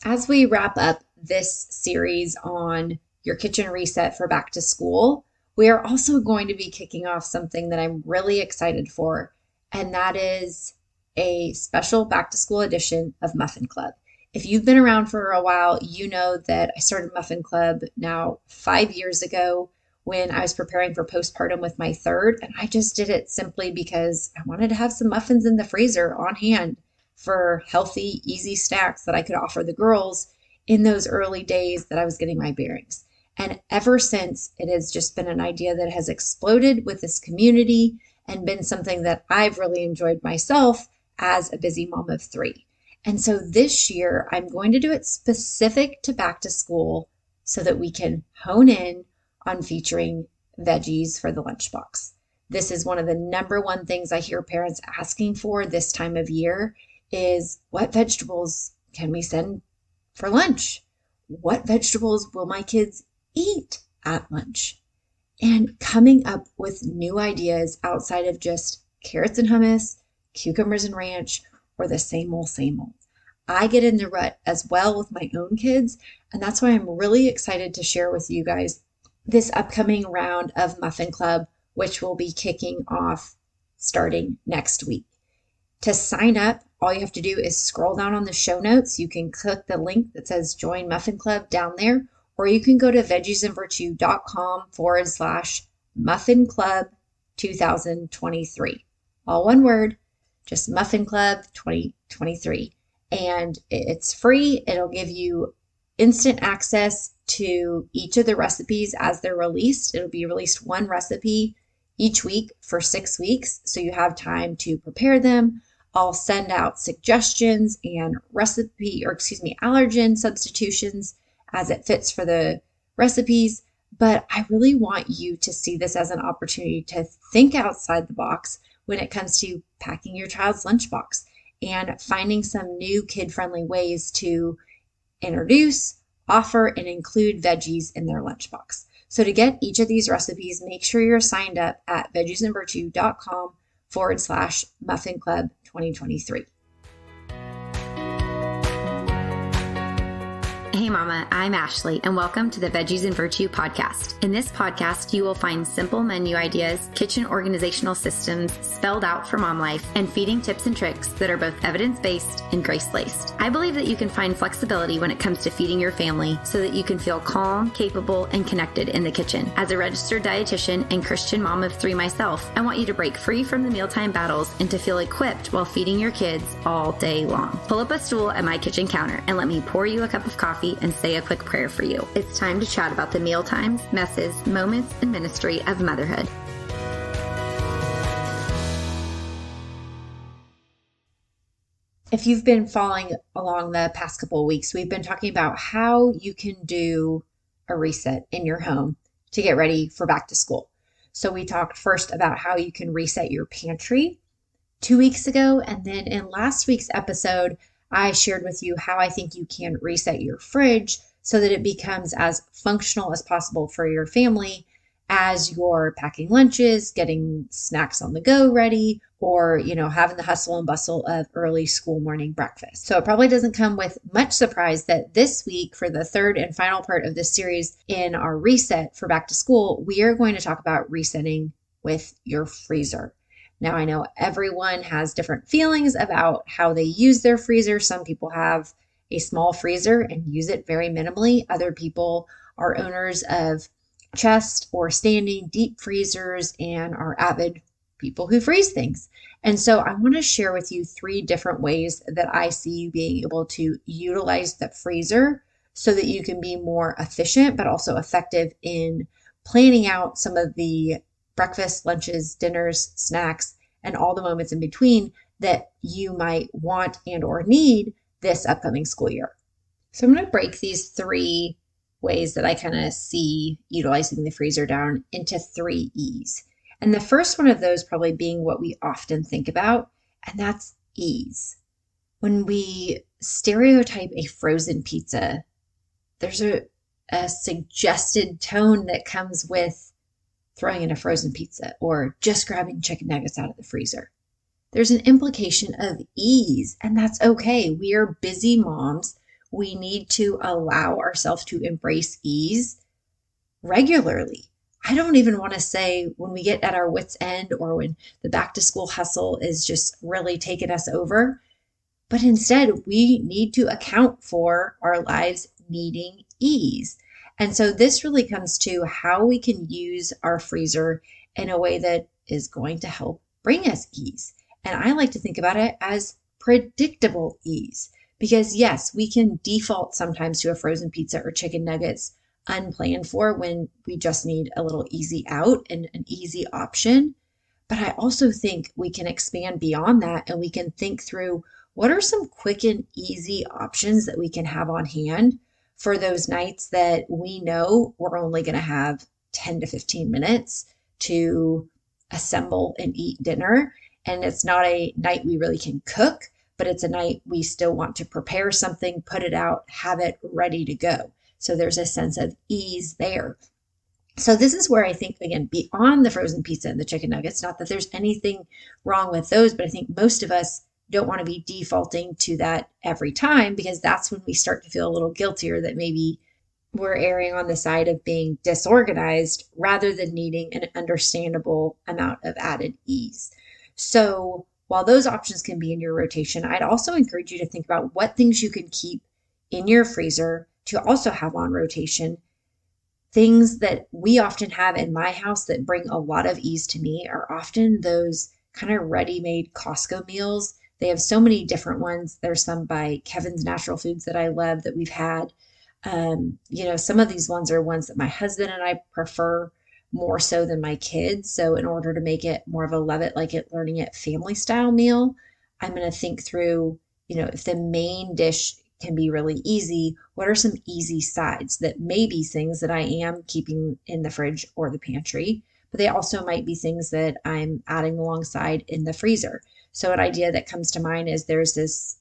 As we wrap up this series on your kitchen reset for back to school, we are also going to be kicking off something that I'm really excited for, and that is a special back to school edition of Muffin Club. If you've been around for a while, you know that I started Muffin Club now 5 years ago when I was preparing for postpartum with my third, and I just did it simply because I wanted to have some muffins in the freezer on hand for healthy, easy snacks that I could offer the girls in those early days that I was getting my bearings. And ever since, it has just been an idea that has exploded with this community and been something that I've really enjoyed myself as a busy mom of three. And so this year, I'm going to do it specific to back to school so that we can hone in on featuring veggies for the lunchbox. This is one of the number one things I hear parents asking for this time of year is what vegetables can we send for lunch? What vegetables will my kids eat at lunch? And coming up with new ideas outside of just carrots and hummus, cucumbers and ranch, or the same old, same old. I get in the rut as well with my own kids, and that's why I'm really excited to share with you guys this upcoming round of Muffin Club, which will be kicking off starting next week. To sign up, all you have to do is scroll down on the show notes. You can click the link that says Join Muffin Club down there, or you can go to veggiesandvirtue.com/Muffin Club 2023. All one word, just Muffin Club 2023. And it's free. It'll give you instant access to each of the recipes as they're released. It'll be released one recipe each week for 6 weeks, so you have time to prepare them. I'll send out suggestions and allergen substitutions as it fits for the recipes. But I really want you to see this as an opportunity to think outside the box when it comes to packing your child's lunchbox and finding some new kid-friendly ways to introduce, offer, and include veggies in their lunchbox. So to get each of these recipes, make sure you're signed up at veggiesandvirtue.com/Muffin Club 2023. Hey Mama, I'm Ashley, and welcome to the Veggies and Virtue podcast. In this podcast, you will find simple menu ideas, kitchen organizational systems spelled out for mom life, and feeding tips and tricks that are both evidence-based and grace-laced. I believe that you can find flexibility when it comes to feeding your family so that you can feel calm, capable, and connected in the kitchen. As a registered dietitian and Christian mom of three myself, I want you to break free from the mealtime battles and to feel equipped while feeding your kids all day long. Pull up a stool at my kitchen counter and let me pour you a cup of coffee and say a quick prayer for you. It's time to chat about the meal times, messes, moments, and ministry of motherhood. If you've been following along the past couple of weeks, we've been talking about how you can do a reset in your home to get ready for back to school. So we talked first about how you can reset your pantry 2 weeks ago. And then in last week's episode, I shared with you how I think you can reset your fridge so that it becomes as functional as possible for your family as you're packing lunches, getting snacks on the go ready, or, having the hustle and bustle of early school morning breakfast. So it probably doesn't come with much surprise that this week, for the third and final part of this series in our reset for back to school, we are going to talk about resetting with your freezer. Now, I know everyone has different feelings about how they use their freezer. Some people have a small freezer and use it very minimally. Other people are owners of chest or standing deep freezers and are avid people who freeze things. And so I want to share with you 3 different ways that I see you being able to utilize the freezer so that you can be more efficient, but also effective in planning out some of the breakfast, lunches, dinners, snacks, and all the moments in between that you might want and or need this upcoming school year. So I'm going to break these 3 ways that I kind of see utilizing the freezer down into 3 E's. And the first one of those probably being what we often think about, and that's ease. When we stereotype a frozen pizza, there's a suggested tone that comes with throwing in a frozen pizza or just grabbing chicken nuggets out of the freezer. There's an implication of ease, and that's okay. We are busy moms. we need to allow ourselves to embrace ease regularly. I don't even want to say when we get at our wits' end or when the back to school hustle is just really taking us over, but instead we need to account for our lives needing ease. And so this really comes to how we can use our freezer in a way that is going to help bring us ease. And I like to think about it as predictable ease. Because yes, we can default sometimes to a frozen pizza or chicken nuggets unplanned for when we just need a little easy out and an easy option. But I also think we can expand beyond that and we can think through what are some quick and easy options that we can have on hand for those nights that we know we're only going to have 10 to 15 minutes to assemble and eat dinner. And it's not a night we really can cook, but it's a night we still want to prepare something, put it out, have it ready to go. So there's a sense of ease there. So this is where I think, again, beyond the frozen pizza and the chicken nuggets, not that there's anything wrong with those, but I think most of us don't want to be defaulting to that every time because that's when we start to feel a little guiltier that maybe we're erring on the side of being disorganized rather than needing an understandable amount of added ease. So while those options can be in your rotation, I'd also encourage you to think about what things you can keep in your freezer to also have on rotation. Things that we often have in my house that bring a lot of ease to me are often those kind of ready-made Costco meals. They have so many different ones. There's some by Kevin's Natural Foods that I love that we've had. Some of these ones are ones that my husband and I prefer more so than my kids. So in order to make it more of a love it, like it, learning it family style meal, I'm going to think through, if the main dish can be really easy, what are some easy sides that may be things that I am keeping in the fridge or the pantry, but they also might be things that I'm adding alongside in the freezer. So an idea that comes to mind is there's this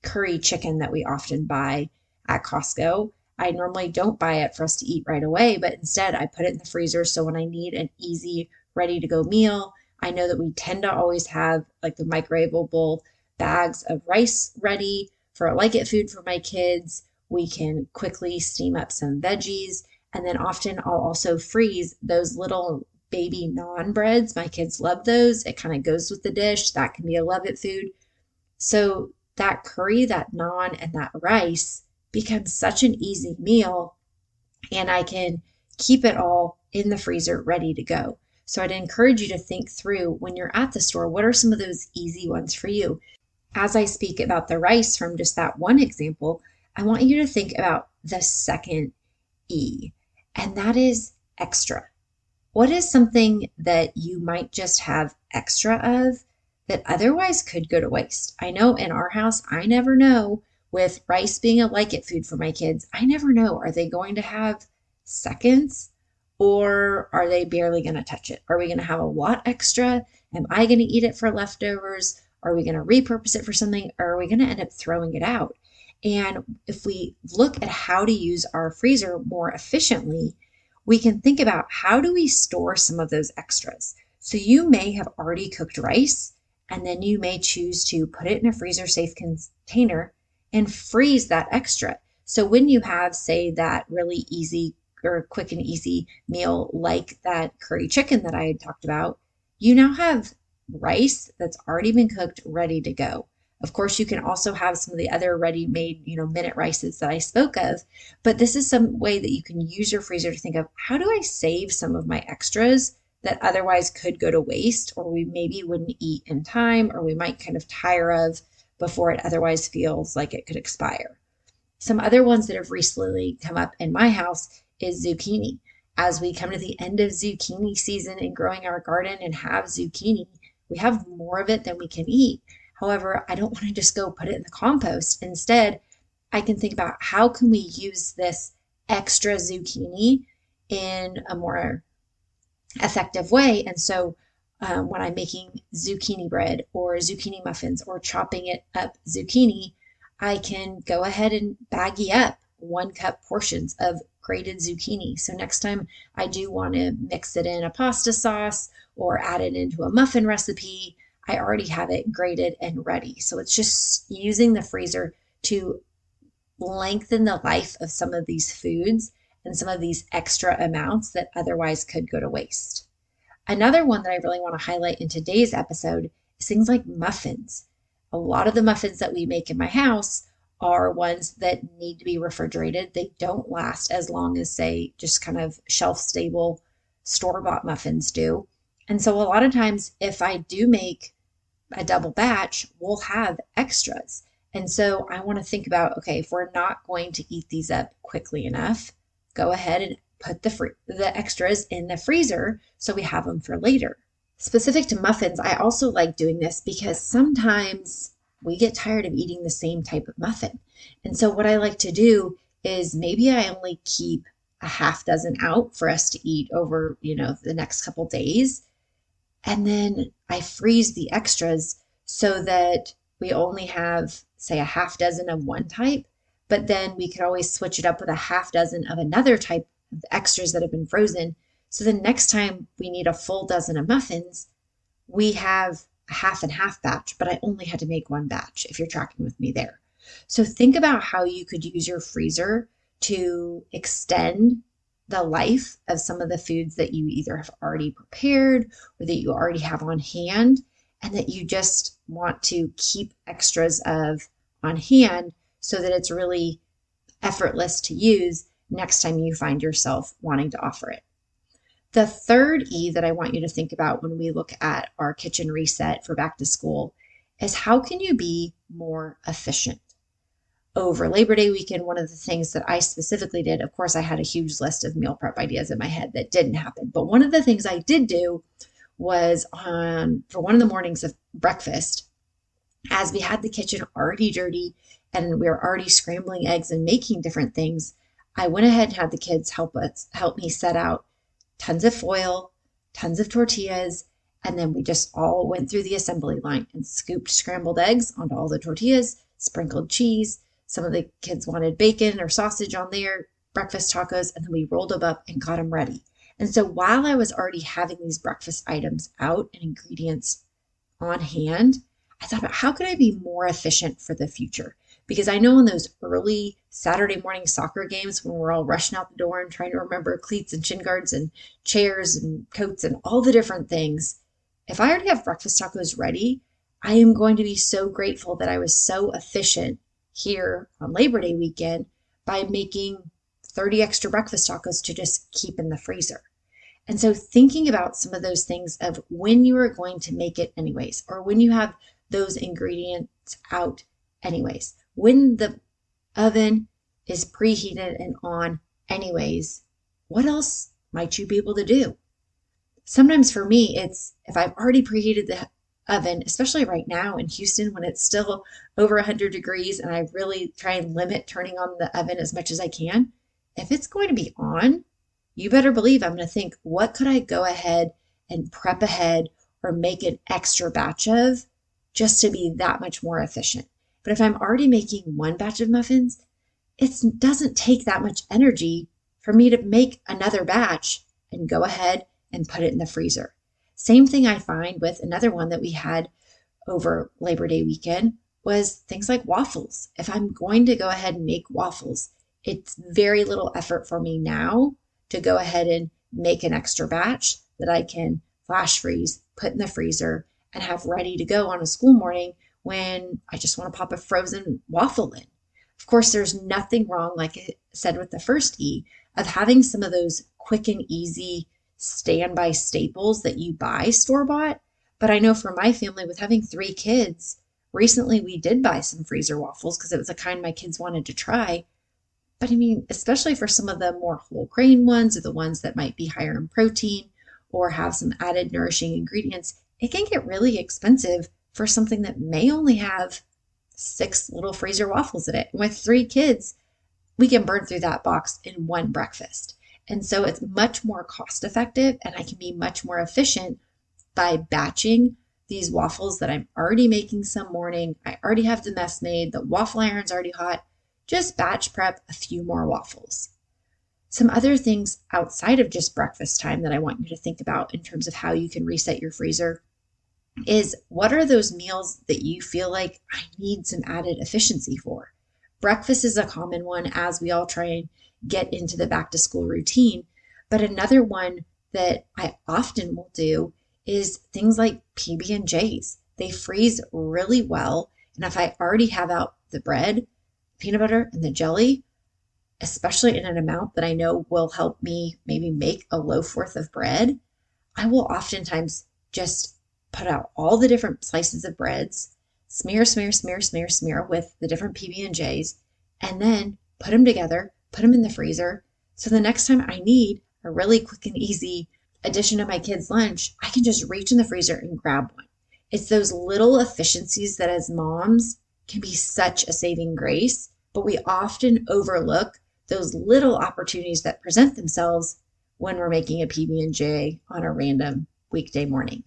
curry chicken that we often buy at Costco. I normally don't buy it for us to eat right away, but instead I put it in the freezer. So when I need an easy, ready to go meal, I know that we tend to always have like the microwavable bags of rice ready for a like it food for my kids. We can quickly steam up some veggies. And then often I'll also freeze those little baby naan breads. My kids love those. It kind of goes with the dish. That can be a love it food. So that curry, that naan, and that rice becomes such an easy meal. And I can keep it all in the freezer ready to go. So I'd encourage you to think through when you're at the store, what are some of those easy ones for you? As I speak about the rice from just that one example, I want you to think about the second E, and that is extra. What is something that you might just have extra of that otherwise could go to waste? I know in our house, I never know, with rice being a like it food for my kids, I never know, are they going to have seconds or are they barely going to touch it? Are we going to have a lot extra? Am I going to eat it for leftovers? Are we going to repurpose it for something, or are we going to end up throwing it out? And if we look at how to use our freezer more efficiently, we can think about how do we store some of those extras. So you may have already cooked rice, and then you may choose to put it in a freezer safe container and freeze that extra. So when you have, say, that really easy or quick and easy meal like that curry chicken that I had talked about, you now have rice that's already been cooked, ready to go. Of course, you can also have some of the other ready-made, minute rices that I spoke of, but this is some way that you can use your freezer to think of, how do I save some of my extras that otherwise could go to waste, or we maybe wouldn't eat in time, or we might kind of tire of before it otherwise feels like it could expire. Some other ones that have recently come up in my house is zucchini. As we come to the end of zucchini season and growing our garden and have zucchini, we have more of it than we can eat. However, I don't want to just go put it in the compost. Instead, I can think about how can we use this extra zucchini in a more effective way. And so when I'm making zucchini bread or zucchini muffins or chopping it up zucchini, I can go ahead and baggie up 1 cup portions of grated zucchini. So next time I do want to mix it in a pasta sauce or add it into a muffin recipe, I already have it grated and ready. So it's just using the freezer to lengthen the life of some of these foods and some of these extra amounts that otherwise could go to waste. Another one that I really want to highlight in today's episode is things like muffins. A lot of the muffins that we make in my house are ones that need to be refrigerated. They don't last as long as, say, just kind of shelf stable store-bought muffins do. And so a lot of times if I do make a double batch, we'll have extras. And so I want to think about, okay, if we're not going to eat these up quickly enough, go ahead and put the extras in the freezer so we have them for later. Specific to muffins, I also like doing this because sometimes we get tired of eating the same type of muffin. And so what I like to do is maybe I only keep a half dozen out for us to eat over, the next couple days. And then I freeze the extras so that we only have, say, a half dozen of one type, but then we could always switch it up with a half dozen of another type of extras that have been frozen. So the next time we need a full dozen of muffins, we have a half and half batch, but I only had to make one batch if you're tracking with me there. So think about how you could use your freezer to extend the life of some of the foods that you either have already prepared or that you already have on hand, and that you just want to keep extras of on hand so that it's really effortless to use next time you find yourself wanting to offer it. The third E that I want you to think about when we look at our kitchen reset for back to school is how can you be more efficient? Over Labor Day weekend, one of the things that I specifically did, of course, I had a huge list of meal prep ideas in my head that didn't happen. But one of the things I did do was for one of the mornings of breakfast, as we had the kitchen already dirty and we were already scrambling eggs and making different things, I went ahead and had the kids help me set out tons of foil, tons of tortillas, and then we just all went through the assembly line and scooped scrambled eggs onto all the tortillas, sprinkled cheese. Some of the kids wanted bacon or sausage on their breakfast tacos, and then we rolled them up and got them ready. And so while I was already having these breakfast items out and ingredients on hand, I thought about how could I be more efficient for the future? Because I know in those early Saturday morning soccer games when we're all rushing out the door and trying to remember cleats and shin guards and chairs and coats and all the different things, if I already have breakfast tacos ready, I am going to be so grateful that I was so efficient here on Labor Day weekend by making 30 extra breakfast tacos to just keep in the freezer. And so thinking about some of those things of when you are going to make it anyways, or when you have those ingredients out anyways, when the oven is preheated and on anyways, what else might you be able to do? Sometimes for me, it's if I've already preheated the oven, especially right now in Houston when it's still over 100 degrees and I really try and limit turning on the oven as much as I can. If it's going to be on, you better believe I'm going to think, what could I go ahead and prep ahead or make an extra batch of just to be that much more efficient? But if I'm already making one batch of muffins, it doesn't take that much energy for me to make another batch and go ahead and put it in the freezer. Same thing I find with another one that we had over Labor Day weekend was things like waffles. If I'm going to go ahead and make waffles, it's very little effort for me now to go ahead and make an extra batch that I can flash freeze, put in the freezer, and have ready to go on a school morning when I just want to pop a frozen waffle in. Of course, there's nothing wrong, like I said with the first E, of having some of those quick and easy standby staples that you buy store-bought. But I know for my family, with having 3 kids, recently we did buy some freezer waffles because it was a kind my kids wanted to try. But I mean, especially for some of the more whole grain ones or the ones that might be higher in protein or have some added nourishing ingredients, it can get really expensive for something that may only have 6 little freezer waffles in it. And with 3 kids, we can burn through that box in one breakfast. And so it's much more cost effective and I can be much more efficient by batching these waffles that I'm already making some morning. I already have the mess made. The waffle iron's already hot. Just batch prep a few more waffles. Some other things outside of just breakfast time that I want you to think about in terms of how you can reset your freezer is what are those meals that you feel like I need some added efficiency for? Breakfast is a common one as we all try and get into the back to school routine. But another one that I often will do is things like PB&Js. They freeze really well. And if I already have out the bread, peanut butter, and the jelly, especially in an amount that I know will help me maybe make a loaf worth of bread, I will oftentimes just put out all the different slices of breads, smear with the different PB&Js, and then put them together, put them in the freezer. So the next time I need a really quick and easy addition to my kids' lunch, I can just reach in the freezer and grab one. It's those little efficiencies that as moms can be such a saving grace, but we often overlook those little opportunities that present themselves when we're making a PB&J on a random weekday morning.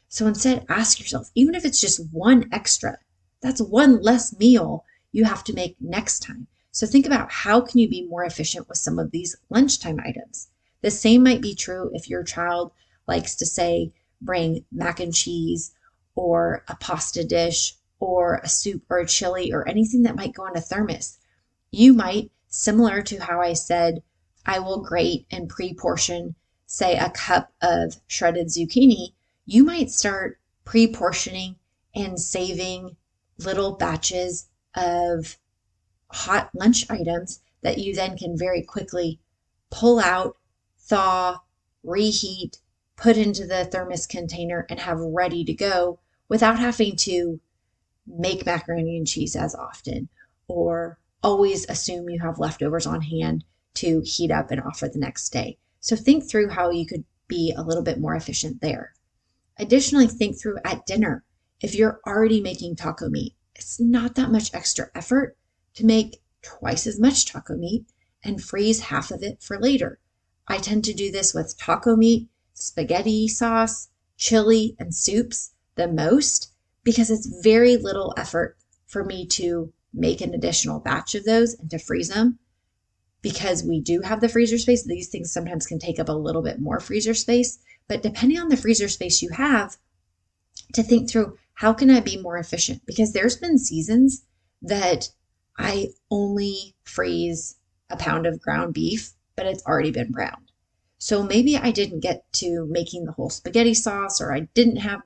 So instead, ask yourself, even if it's just one extra, that's one less meal you have to make next time. So think about how can you be more efficient with some of these lunchtime items. The same might be true if your child likes to say, bring mac and cheese or a pasta dish or a soup or a chili or anything that might go in a thermos. You might, similar to how I said, I will grate and pre-portion, say, a cup of shredded zucchini, you might start pre-portioning and saving little batches of hot lunch items that you then can very quickly pull out, thaw, reheat, put into the thermos container and have ready to go without having to make macaroni and cheese as often or always assume you have leftovers on hand to heat up and offer the next day. So think through how you could be a little bit more efficient there. Additionally, think through at dinner. If you're already making taco meat, it's not that much extra effort to make twice as much taco meat and freeze half of it for later. I tend to do this with taco meat, spaghetti sauce, chili, and soups the most because it's very little effort for me to make an additional batch of those and to freeze them. Because we do have the freezer space, these things sometimes can take up a little bit more freezer space. But depending on the freezer space you have, to think through how can I be more efficient? Because there's been seasons that I only freeze a pound of ground beef, but it's already been browned. So maybe I didn't get to making the whole spaghetti sauce, or I didn't have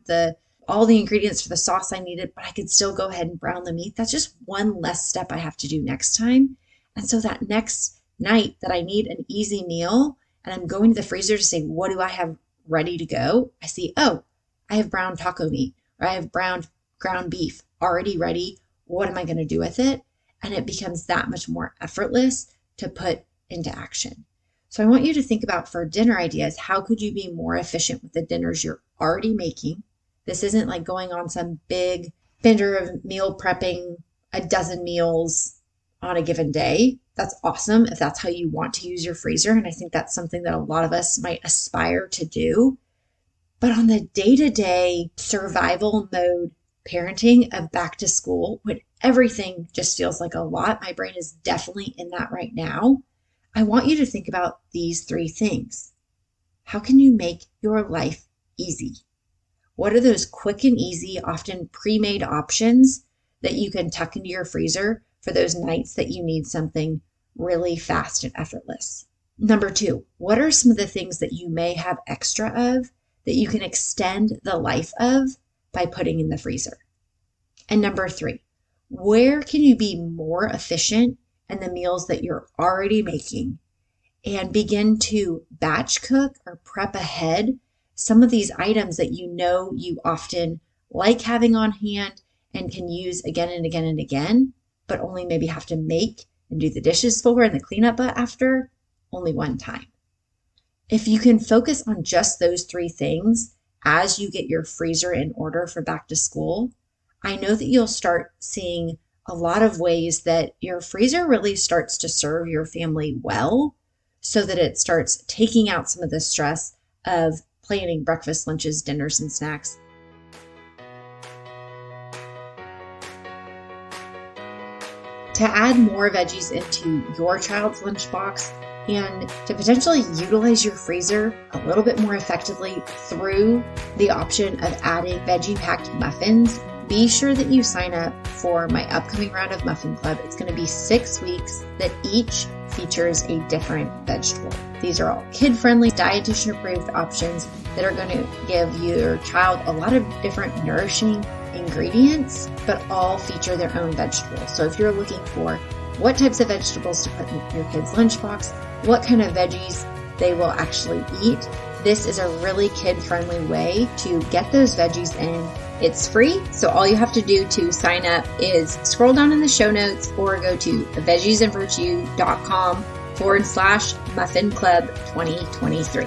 all the ingredients for the sauce I needed, but I could still go ahead and brown the meat. That's just one less step I have to do next time. And so that next night that I need an easy meal and I'm going to the freezer to say, what do I have ready to go? I see, oh, I have browned taco meat or I have browned ground beef already ready. What am I going to do with it? And it becomes that much more effortless to put into action. So I want you to think about for dinner ideas, how could you be more efficient with the dinners you're already making? This isn't like going on some big bender of meal prepping a dozen meals on a given day. That's awesome if that's how you want to use your freezer. And I think that's something that a lot of us might aspire to do. But on the day-to-day survival mode parenting of back to school, when everything just feels like a lot, my brain is definitely in that right now. I want you to think about these three things. How can you make your life easy? What are those quick and easy, often pre-made options that you can tuck into your freezer for those nights that you need something really fast and effortless? Number two, what are some of the things that you may have extra of that you can extend the life of by putting in the freezer? And number three, where can you be more efficient in the meals that you're already making and begin to batch cook or prep ahead some of these items that you know you often like having on hand and can use again and again and again, but only maybe have to make and do the dishes for and the cleanup after only one time. If you can focus on just those three things as you get your freezer in order for back to school, I know that you'll start seeing a lot of ways that your freezer really starts to serve your family well so that it starts taking out some of the stress of planning breakfast, lunches, dinners, and snacks. To add more veggies into your child's lunchbox and to potentially utilize your freezer a little bit more effectively through the option of adding veggie-packed muffins, be sure that you sign up for my upcoming round of Muffin Club. It's going to be 6 weeks that each features a different vegetable. These are all kid-friendly, dietitian-approved options that are going to give your child a lot of different nourishing ingredients, but all feature their own vegetables. So if you're looking for what types of vegetables to put in your kid's lunchbox, what kind of veggies they will actually eat, this is a really kid-friendly way to get those veggies in. It's free, so all you have to do to sign up is scroll down in the show notes or go to veggiesandvirtue.com/Muffin Club 2023.